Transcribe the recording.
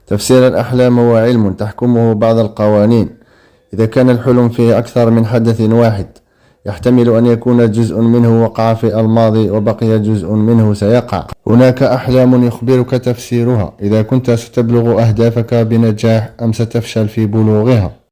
تفسير الأحلام هو علم تحكمه بعض القوانين. إذا كان الحلم فيه أكثر من حدث واحد، يحتمل أن يكون جزء منه وقع في الماضي وبقي جزء منه سيقع. هناك أحلام يخبرك تفسيرها إذا كنت ستبلغ أهدافك بنجاح أم ستفشل في بلوغها.